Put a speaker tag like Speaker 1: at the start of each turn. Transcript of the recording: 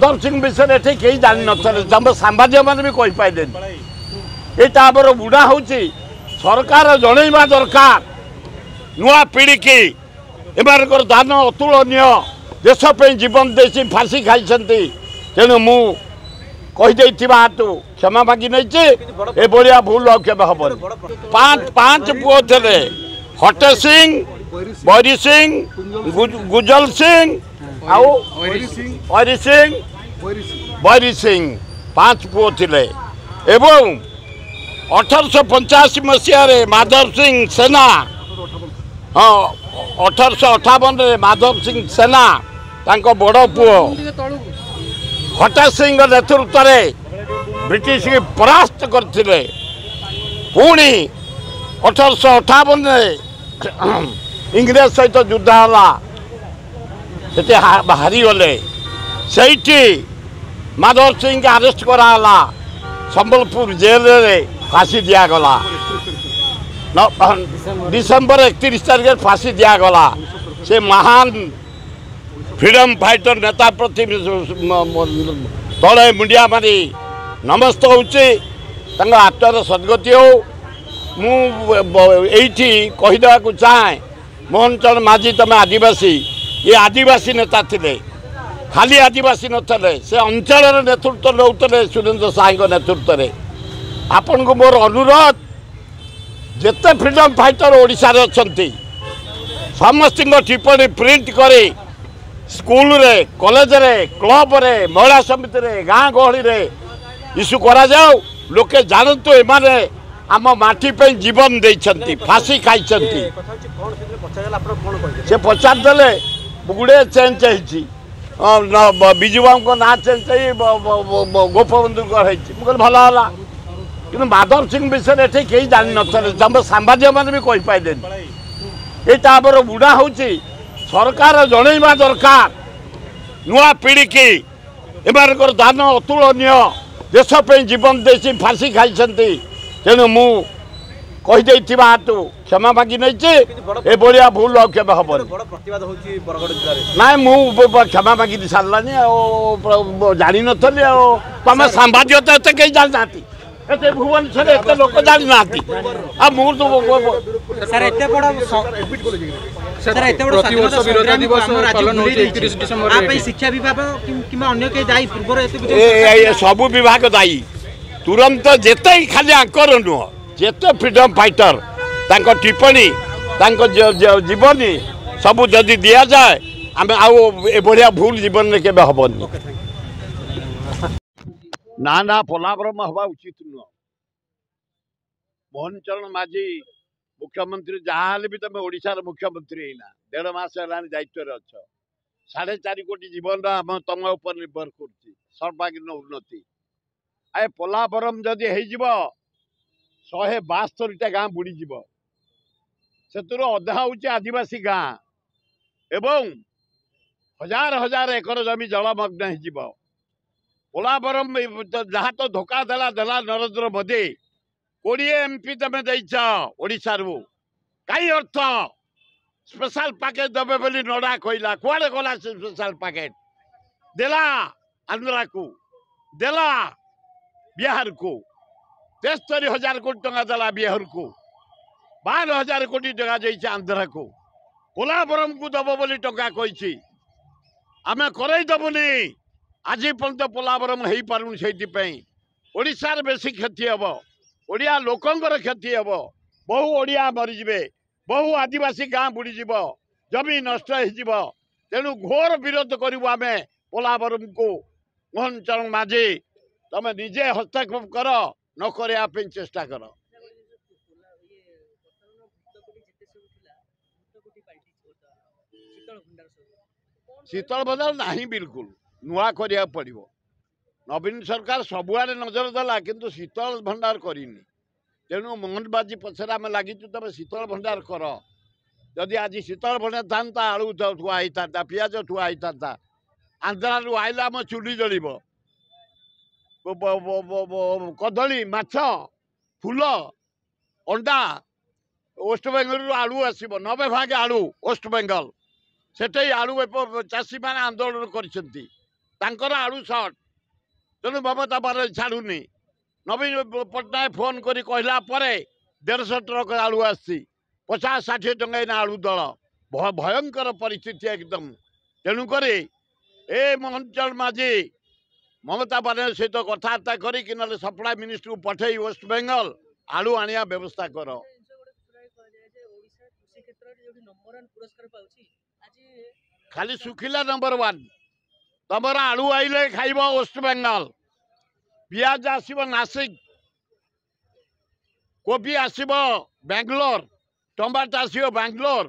Speaker 1: माधव सिंह विषय ये कहीं जान न सांबादिक मैंने भी कही पारे यहाँ आमर बुढ़ा हूँ सरकार जनइबा दरकार नुआ पीढ़ी की एमानकर दान अतुलनीय देशपाई जीवन दे फांसी खाई तेणु मु कहीदे हेतु क्षमा मागी नहीं भाया भूल आम हम पांच पुओ थे हटे सिंह बैरी सिंह गुजल सिंह आउ बैरी सिंह पांच पुओ थे एवं 1885 मसीह माधव सिंह सेना हाँ 1858 माधव सिंह सेना तांको बड़ पुओ हटा सिंह नेतृत्व में ब्रिटिश की परास्त करथिले पुणी 1858 इंग्रेज सहित युद्ध होला से हारी गले से माधव सिंह के अरेस्ट कराला संबलपुर जेल रे फांसी दिगला डिसेम्बर 31 तारिख फांसी दिगला से महान फ्रीडम फाइटर नेता प्रति तले मुंडिया मारी नमस्त होची आत्मार सद्गति हो मुझे कहीदेवा को चाहे मोहन चरण माझी तमें आदिवासी ये आदिवासी नेता थे खाली आदिवासी नथिले से अंचल नेतृत्व नौते सुरेंद्र साई नेतृत्व में आपण को मोर अनुरोध जिते फ्रीडम फाइटर ओडिशा रे अछंती समस्त टिप्पणी प्रिंट करे स्कूल रे कॉलेज रे क्लब रे महिला समिति रे गाँ गहली रे इश्यू करा जाओ लोके जानतु एमाने आम माटी पे जीवन देइछंती फांसी खाइछंती से पचारदेले गुड़े चेंज होइछि बिजू बाबू ना चेंज गोपबंधु मुझे भल है कि माधव सिंह विषय ये कहीं जान न सांबादिक मैंने भी कही पारे यहाँ आमर बुढ़ा हूँ सरकार जनइबा दरकार नुआ पीढ़ी की एमानकर दान अतुलनीय देशपाई जीवन दे फांसी खाई तेणु मु कहीदे हेतु क्षमा मागी नहीं भाया भूल आम हम ना मु क्षमा मागी सारानी जानी नी तुम सांबादिकता एत कहीं जानी ना भुवनेश्वर एत लोक जानी ना सबू विभाग दायी तुरंत जेते खाली आंकर नुह जेते फ्रीडम फाइटर तांको टिप्पणी तांको जीवनी सबू जदि दि जाए आम आया भूल जीवन में केबे हबनी ना पोलाब्रह्म हवा उचित नुह मोहन चरण माझी मुख्यमंत्री जहाँ भी तुम ओडिशार मुख्यमंत्री है 1.5 मास दायित्व अच्छ 4.5 कोटी जीवन आम तुम उपर निर्भर कर सर्वांगीन उन्नति आए पोलाब्रह्म जदि हो 172टा गाँ बुड़ीज से अधा हूँ आदिवासी गाँ एवं हजार हजार एकर जमी जलमग्न हो पोलाब्रह्म जहाँ तो धोखा देला नरेंद्र मोदी 20 MP तुम देशा कई अर्थ स्पेशल पैकेज देवे बोली नडा कहला कुआड़े गला स्पेशल पैकेज देला आंध्रा को देला बिहार को 73,000 कोटी टंका देला बिहार को 12,000 कोटी टंका जाइए आंध्रा को पोलाब्रह्म को दब बोली टंका कही आम करईदबुनि आज पर्यंत पोलाब्रह्म हो पारूँ से ओडिशार बेसी क्षति हम ओडिया लोकंकर क्षति हम बहु ओडिया मरीजे बहु आदिवासी गाँ बुड़ीज जमी नष्ट हो तेणु घोर विरोध करूँ आम पोलाब्रह्म को मोहन चरण माझी तुम निजे हस्तक्षेप कर न करने चेष्टा कर शीतल भंडार नहीं बिल्कुल नुआ करिया पड़िबो नवीन सरकार सबुआड़े नजर देला किंतु शीतल भंडार करनी तेणु मोहनबाजी पछरे आम लगी तुम शीतल भंडार कर जदि आज शीतल भंडार था आलू ठुआ होता पियाज ठुआ होता आंध्रा आइला आम चुली जलिब कदली माछ फूल अंडा वेस्ट बेंगल आलू आसब 90 भाग आलू वेस्ट बेंगल से आलू चाषी मैंने आंदोलन कर तांकर आलू सर्ट तेणु ममता बानार्जी छाड़ुनी नवीन पट्टनायक फोन करी कहला परे 150 ट्रक आलू आसी 50-60 टंका आलू दल भयंकर परिस्थिति एकदम तेणुक ए मोहनचंद माझी ममता बानार्जी सहित कथबार्ता करी ना सप्लाई मिनिस्टर को पठे वेस्ट बेंगल आलू आनिया व्यवस्था कर खाली सुखिला नंबर 1 तमर आलू आइले खाइब वेस्ट बेंगल पियाज आसब नासिक कोबी आसब बेंगलोर टमाटो आसब बेंगलोर